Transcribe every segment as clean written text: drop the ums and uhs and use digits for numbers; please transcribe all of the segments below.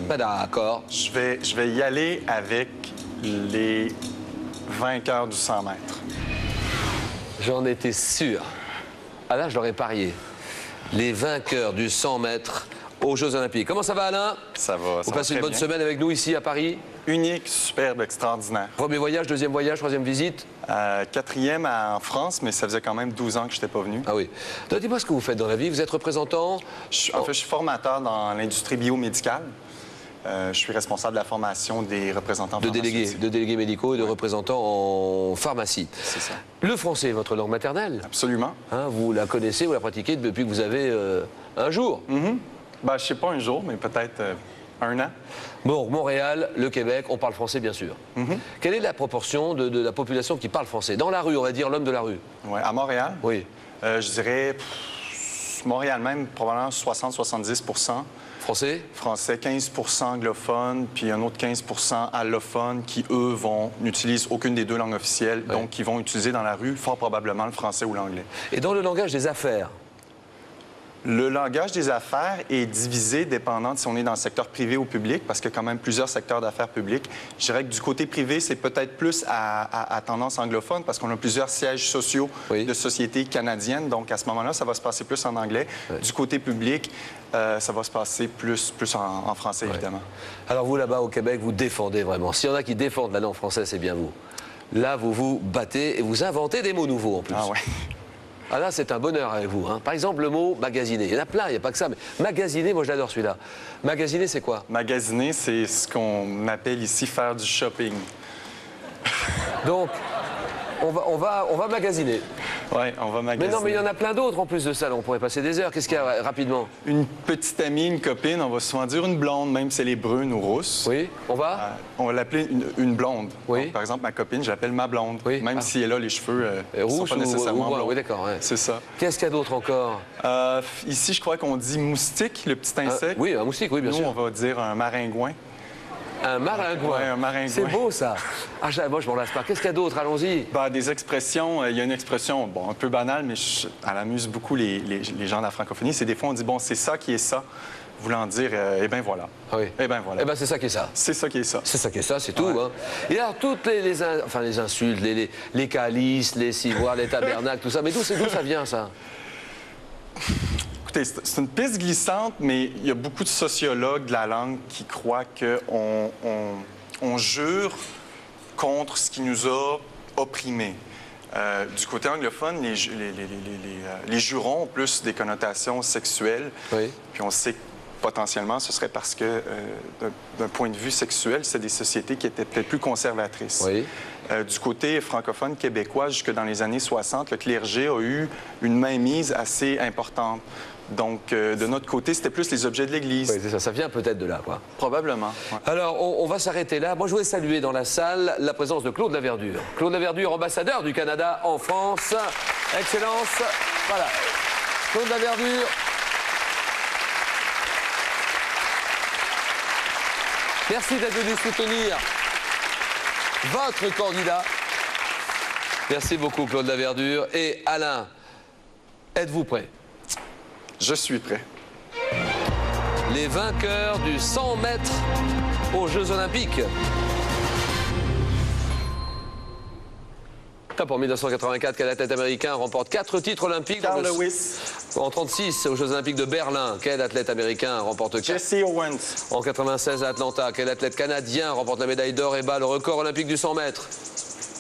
Pas d'accord. Je vais y aller avec les vainqueurs du 100 mètres. J'en étais sûr. Ah là, je l'aurais parié. Les vainqueurs du 100 mètres aux Jeux Olympiques. Comment ça va, Alain? Ça va. Vous passez une bonne semaine avec nous ici à Paris? Unique, superbe, extraordinaire. Premier voyage, deuxième voyage, troisième visite? Quatrième en France, mais ça faisait quand même 12 ans que je n'étais pas venu. Ah oui. Donc, dis-moi ce que vous faites dans la vie. Vous êtes représentant? En fait, je suis formateur dans l'industrie biomédicale. Je suis responsable de la formation des représentants de délégués médicaux et de représentants en pharmacie. C'est ça. Le français est votre langue maternelle? Absolument. Hein, vous la connaissez, vous la pratiquez depuis que vous avez un jour? Ben, je sais pas un jour, mais peut-être un an. Bon, Montréal, le Québec, on parle français, bien sûr. Quelle est la proportion de la population qui parle français? Dans la rue, on va dire l'homme de la rue. Ouais, à Montréal? Oui. Je dirais, Montréal même, probablement 60-70 Français? Français, 15 anglophones, puis un autre 15 allophones qui, eux, n'utilisent aucune des deux langues officielles, donc qui vont utiliser dans la rue fort probablement le français ou l'anglais. Et dans le langage des affaires? Le langage des affaires est divisé dépendant de si on est dans le secteur privé ou public, parce qu'il y a quand même plusieurs secteurs d'affaires publics. Je dirais que du côté privé, c'est peut-être plus à tendance anglophone, parce qu'on a plusieurs sièges sociaux de sociétés canadiennes. Donc, à ce moment-là, ça va se passer plus en anglais. Du côté public, ça va se passer plus en français, évidemment. Alors, vous, là-bas, au Québec, vous défendez vraiment. S'il y en a qui défendent la langue française, c'est bien vous. Là, vous vous battez et vous inventez des mots nouveaux, en plus. Ah ouais. Ah là, c'est un bonheur avec vous. Hein. Par exemple, le mot magasiner. Il y en a plein, il n'y a pas que ça. Mais magasiner, moi, je l'adore celui-là. Magasiner, c'est quoi? Magasiner, c'est ce qu'on appelle ici faire du shopping. Donc, on va magasiner. Oui, on va magasiner. Mais non, mais il y en a plein d'autres en plus de ça. Là, on pourrait passer des heures. Qu'est-ce qu'il y a rapidement? Une petite amie, une copine, on va souvent dire une blonde, même si elle est brune ou rousse. Oui, on va? On va l'appeler une blonde. Oui. Donc, par exemple, ma copine, je l'appelle ma blonde. Oui. Même si elle a les cheveux rouges sont pas nécessairement blonds. Oui, d'accord. Ouais. C'est ça. Qu'est-ce qu'il y a d'autre encore? Ici, je crois qu'on dit moustique, le petit insecte. Oui, un moustique, oui, bien sûr. Nous, on va dire un maringouin. Un maringouin. Oui, un maringouin. C'est beau, ça. Ah, moi, je m'en lasse pas. Qu'est-ce qu'il y a d'autre? Allons-y. Ben, des expressions. Il y a une expression, bon, un peu banale, mais elle amuse beaucoup les gens de la francophonie. C'est des fois, on dit, bon, c'est ça qui est ça. Voulant dire, eh bien, voilà. Ah oui. Eh bien, voilà. Eh bien, c'est ça qui est ça. C'est ça qui est ça. C'est ça qui est ça, c'est tout. Hein. Et alors, toutes les insultes, les calices, les civoires, les tabernacles, tout ça. Mais d'où ça vient, ça? Écoutez, c'est une piste glissante, mais il y a beaucoup de sociologues de la langue qui croient qu'on jure contre ce qui nous a opprimés. Du côté anglophone, les jurons ont plus des connotations sexuelles. Oui. Puis on sait que potentiellement, ce serait parce que, d'un point de vue sexuel, c'est des sociétés qui étaient peut-être plus conservatrices. Oui. Du côté francophone québécois, jusque dans les années 60, le clergé a eu une mainmise assez importante. Donc, de notre côté, c'était plus les objets de l'Église. Oui, c'est ça. Ça vient peut-être de là, quoi. Probablement. Ouais. Alors, on va s'arrêter là. Moi, je voulais saluer dans la salle la présence de Claude Laverdure. Claude Laverdure, ambassadeur du Canada en France. Excellence. Voilà. Claude Laverdure. Merci d'être venu soutenir votre candidat. Merci beaucoup, Claude Laverdure. Et Alain, êtes-vous prêt? Je suis prêt. Les vainqueurs du 100 mètres aux Jeux Olympiques. Pour 1984, quel athlète américain remporte 4 titres olympiques? Carl Lewis. En 1936, aux Jeux Olympiques de Berlin, quel athlète américain remporte 4? Jesse Owens. En 1996, à Atlanta, quel athlète canadien remporte la médaille d'or et bat le record olympique du 100 mètres?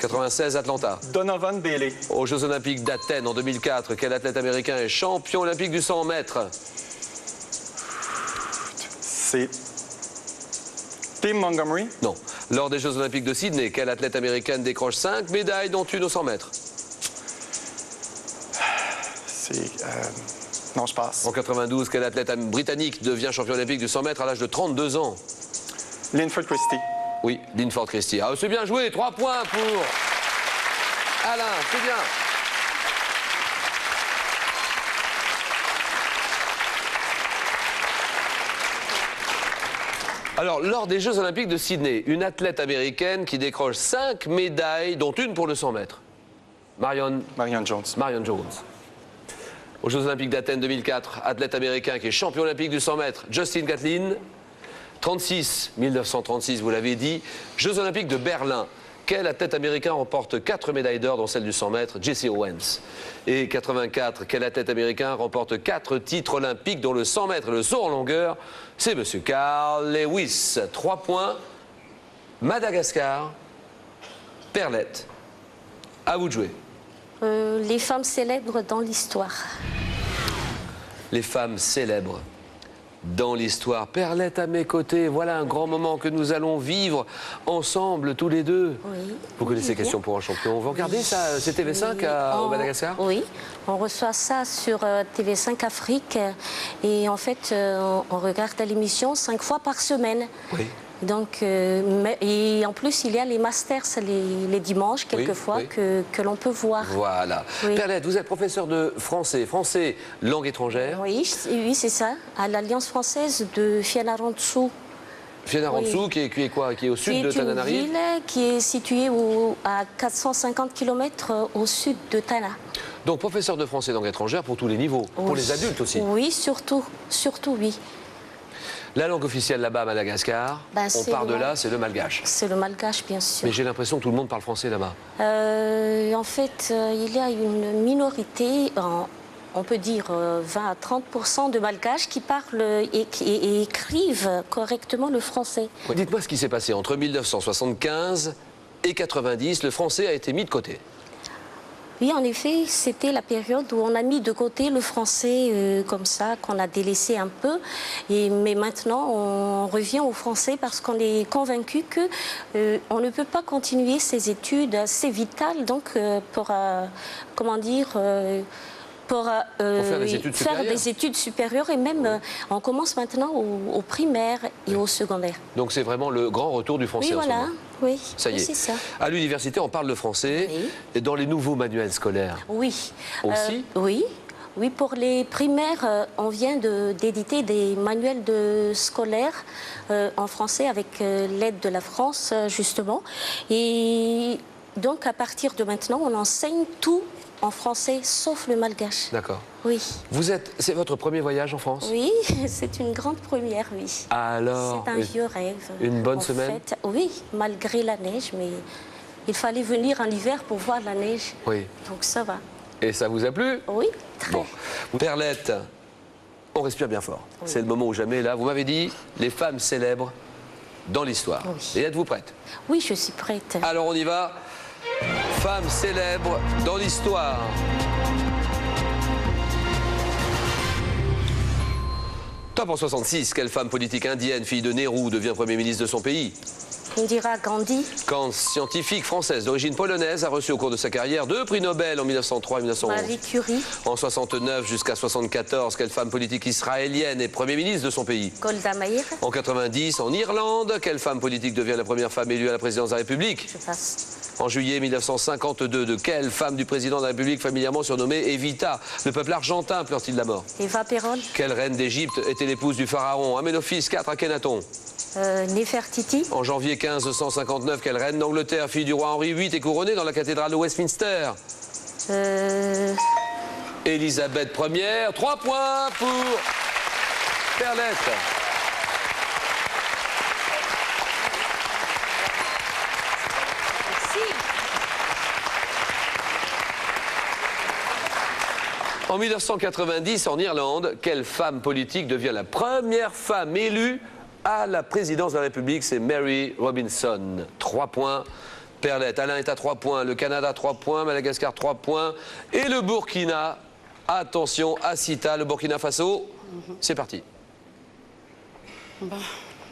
96, Atlanta. Donovan Bailey. Aux Jeux Olympiques d'Athènes en 2004, quel athlète américain est champion olympique du 100 mètres? C'est Tim Montgomery. Non. Lors des Jeux Olympiques de Sydney, quelle athlète américaine décroche 5 médailles, dont une au 100 mètres? C'est... Non, je passe. En 92, quel athlète britannique devient champion olympique du 100 mètres à l'âge de 32 ans? Linford Christie. Oui, Linford Christie. Ah, c'est bien joué, 3 points pour Alain, c'est bien. Alors, lors des Jeux Olympiques de Sydney, une athlète américaine qui décroche 5 médailles, dont une pour le 100 mètres. Marion Jones. Marion Jones. Aux Jeux Olympiques d'Athènes 2004, athlète américain qui est champion olympique du 100 mètres, Justin Gatlin. 1936, vous l'avez dit, Jeux Olympiques de Berlin. Quel athlète américain remporte 4 médailles d'or, dont celle du 100 mètres, Jesse Owens. Et 84, quel athlète américain remporte 4 titres olympiques, dont le 100 mètres et le saut en longueur? C'est monsieur Carl Lewis. 3 points. Madagascar, Perlette. À vous de jouer. Les femmes célèbres dans l'histoire. Les femmes célèbres dans l'histoire. Perlette à mes côtés, voilà un grand moment que nous allons vivre ensemble, tous les deux. Oui. Vous connaissez Question pour un champion. Vous regardez ça, c'est TV5 au Madagascar? Oui, on reçoit ça sur TV5 Afrique. Et en fait, on regarde l'émission 5 fois par semaine. Oui. Donc, et en plus, il y a les masters les dimanches, quelquefois, oui, oui. que l'on peut voir. Voilà. Oui. Perlette, vous êtes professeur de français. Français, langue étrangère. Oui, oui, c'est ça, à l'Alliance française de Fianarantsoa. Fianarantsoa, oui. qui est quoi? Qui est au sud de Tananarive? C'est une ville qui est située à 450 km au sud de Tana. Donc, professeur de français langue étrangère pour tous les niveaux, oui. Pour les adultes aussi. Oui, surtout oui. La langue officielle là-bas à Madagascar, on part de là, c'est le malgache. C'est le malgache, bien sûr. Mais j'ai l'impression que tout le monde parle français là-bas. En fait, il y a une minorité, on peut dire 20 à 30% de malgaches qui parlent et écrivent correctement le français. Oui. Dites-moi ce qui s'est passé entre 1975 et 90, le français a été mis de côté. Oui, en effet, c'était la période où on a mis de côté le français comme ça, qu'on a délaissé un peu. Mais maintenant, on revient au français parce qu'on est convaincu qu'on ne peut pas continuer ces études assez vitales donc, pour, comment dire... pour faire des études supérieures et même on commence maintenant au primaire et au secondaire. Donc c'est vraiment le grand retour du français en ce moment. Oui, ça y est. C'est ça. À l'université, on parle le français et dans les nouveaux manuels scolaires. Oui. Aussi Oui, pour les primaires, on vient d'éditer des manuels scolaires en français avec l'aide de la France, justement. Et donc, à partir de maintenant, on enseigne tout en français, sauf le malgache. D'accord. Oui. C'est votre premier voyage en France? Oui, c'est une grande première, oui. Alors, c'est un vieux rêve. Une bonne semaine? Oui, malgré la neige, mais il fallait venir en hiver pour voir la neige. Oui. Donc ça va. Et ça vous a plu? Oui, très. Bon. Perlette, on respire bien fort. Oui. C'est le moment ou jamais, là. Vous m'avez dit, les femmes célèbres dans l'histoire. Oui. Et êtes-vous prête? Oui, je suis prête. Alors on y va. Femmes célèbres dans l'histoire. Top en 66, quelle femme politique indienne, fille de Nehru, devient Premier ministre de son pays? Indira Gandhi. Quand scientifique française d'origine polonaise a reçu au cours de sa carrière 2 prix Nobel en 1903 et 1911. Marie Curie. En 69 jusqu'à 74, quelle femme politique israélienne est Premier ministre de son pays? Golda Meir. En 90, en Irlande, quelle femme politique devient la première femme élue à la présidence de la République? Je passe. En juillet 1952, de quelle femme du président de la République familièrement surnommée Evita? Le peuple argentin pleure-t-il la mort? Eva Perón. Quelle reine d'Égypte était l'épouse du pharaon Aménophis IV à Akhenaton? Néfertiti. En janvier 1559, quelle reine d'Angleterre, fille du roi Henri VIII, est couronnée dans la cathédrale de Westminster? Élisabeth Ier. 3 points pour Perlette. En 1990, en Irlande, quelle femme politique devient la première femme élue à la présidence de la République? C'est Mary Robinson. 3 points. Perlette. Alain est à 3 points. Le Canada, 3 points. Madagascar, 3 points. Et le Burkina, attention, Assita, le Burkina Faso. C'est parti.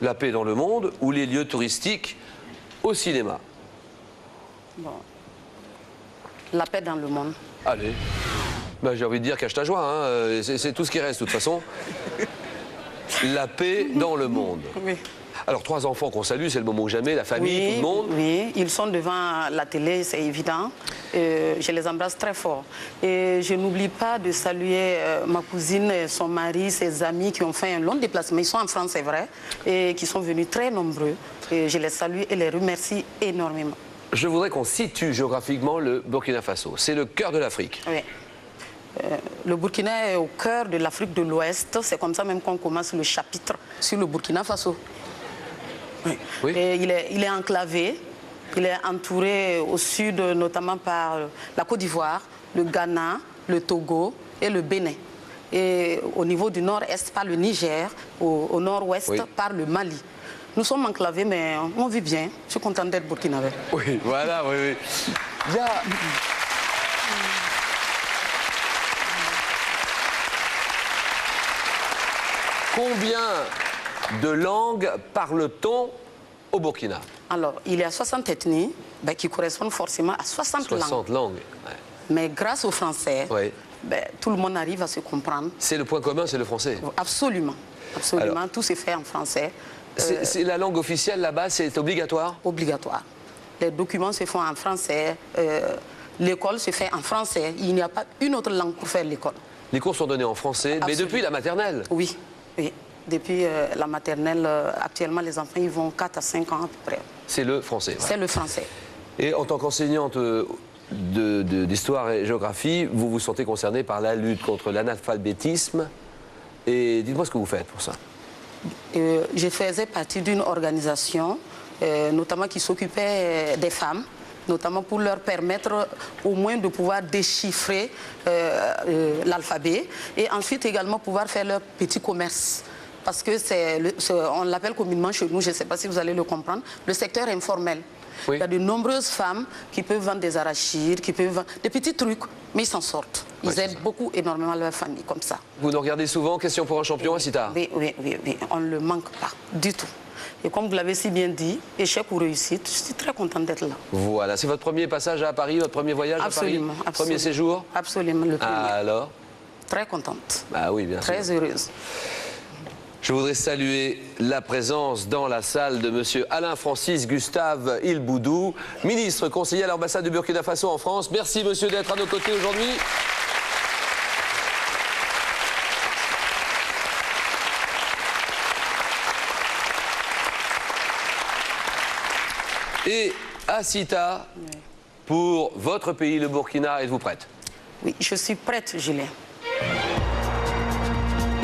La paix dans le monde ou les lieux touristiques au cinéma? Bon. La paix dans le monde. Allez. Ben, j'ai envie de dire cache ta joie, hein. C'est tout ce qui reste de toute façon. La paix dans le monde. Oui. Alors 3 enfants qu'on salue, c'est le moment ou jamais, la famille, tout le monde. Oui, ils sont devant la télé, c'est évident. Je les embrasse très fort. Et je n'oublie pas de saluer ma cousine, son mari, ses amis qui ont fait un long déplacement. Ils sont en France, c'est vrai, et qui sont venus très nombreux. Et je les salue et les remercie énormément. Je voudrais qu'on situe géographiquement le Burkina Faso. C'est le cœur de l'Afrique. Oui. Le Burkina est au cœur de l'Afrique de l'Ouest. C'est comme ça même qu'on commence le chapitre sur le Burkina Faso. Oui. Oui. Et il est enclavé. Il est entouré au sud, notamment par la Côte d'Ivoire, le Ghana, le Togo et le Bénin. Et au niveau du nord-est, par le Niger, au nord-ouest, Oui. par le Mali. Nous sommes enclavés, mais on vit bien. Je suis contente d'être burkinabé. Oui, voilà, oui, oui. Il y a... Combien de langues parle-t-on au Burkina? Alors, il y a 60 ethnies qui correspondent forcément à 60 langues. 60 langues. Ouais. Mais grâce au français, Oui. tout le monde arrive à se comprendre. C'est le point commun, c'est le français. Absolument. Absolument. Alors, tout se fait en français. C'est la langue officielle là-bas, c'est obligatoire? Obligatoire. Les documents se font en français. L'école se fait en français. Il n'y a pas une autre langue pour faire l'école. Les cours sont donnés en français, mais Absolument. depuis la maternelle? Oui, oui. Depuis la maternelle, actuellement, les enfants, ils vont 4 à 5 ans à peu près. C'est le français. Voilà. C'est le français. Et en tant qu'enseignante d'histoire et géographie, vous vous sentez concernée par la lutte contre l'analphabétisme. Et dites-moi ce que vous faites pour ça. Je faisais partie d'une organisation, notamment qui s'occupait des femmes, notamment pour leur permettre au moins de pouvoir déchiffrer l'alphabet et ensuite également pouvoir faire leur petit commerce. Parce que on l'appelle communément chez nous, je ne sais pas si vous allez le comprendre, le secteur informel. Oui. Il y a de nombreuses femmes qui peuvent vendre des arachides, qui peuvent vendre des petits trucs, mais ils s'en sortent. Ils Ouais, aident beaucoup, énormément leur famille comme ça. Vous nous regardez souvent, Question pour un champion, Asita? Oui, oui, oui, oui, on ne le manque pas du tout. Et comme vous l'avez si bien dit, échec ou réussite, je suis très contente d'être là. Voilà, c'est votre premier passage à Paris, votre premier voyage Absolument, à Paris? absolument. Premier séjour? Absolument, le premier. Alors? Très contente, Bah oui, bien sûr. très heureuse. Je voudrais saluer la présence dans la salle de M. Alain-Francis Gustave Ilboudou, ministre conseiller à l'ambassade du Burkina Faso en France. Merci, monsieur, d'être à nos côtés aujourd'hui. Et Asita, pour votre pays, le Burkina, êtes-vous prête? Oui, je suis prête, Julien.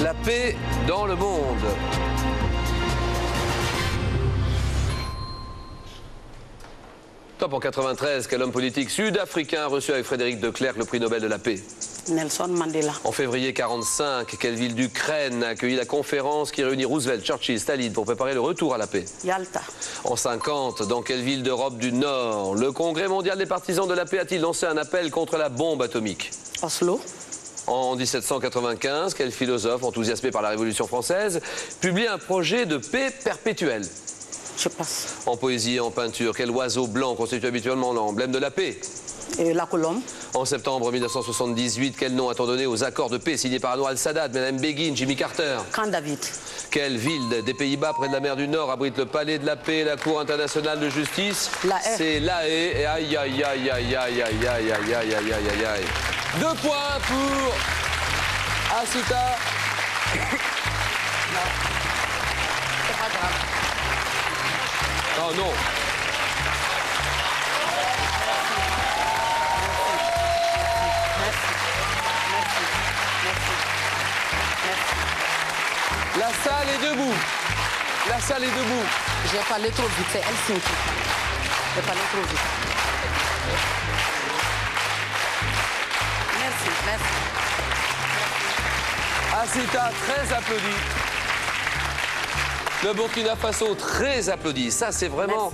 La paix dans le monde. Top en 93, quel homme politique sud-africain a reçu avec Frédéric de Klerk le prix Nobel de la paix? Nelson Mandela. En février 1945, quelle ville d'Ukraine a accueilli la conférence qui réunit Roosevelt, Churchill, Staline pour préparer le retour à la paix? Yalta. En 50, dans quelle ville d'Europe du Nord le Congrès mondial des partisans de la paix a-t-il lancé un appel contre la bombe atomique? Oslo. En 1795, quel philosophe, enthousiasmé par la Révolution française, publie un projet de paix perpétuelle? Je passe. En poésie et en peinture, quel oiseau blanc constitue habituellement l'emblème de la paix? La colombe. En septembre 1978, quel nom a-t-on donné aux accords de paix signés par Anwar al-Sadat, Mme Begin, Jimmy Carter? Camp David. Quelle ville des Pays-Bas, près de la mer du Nord, abrite le palais de la paix et la Cour internationale de justice? La Haye. C'est La Haye. Et aïe, aïe, aïe, aïe, aïe, aïe, aïe, aïe, aïe, aïe, aïe, aïe, aïe. 2 points pour Asita. C'est pas grave. Oh non. La salle est debout. La salle est debout. J'ai parlé trop vite, c'est Helsinki. J'ai parlé trop vite. Merci, merci. Asita, très applaudi. Le Burkina Faso, très applaudi. Ça, c'est vraiment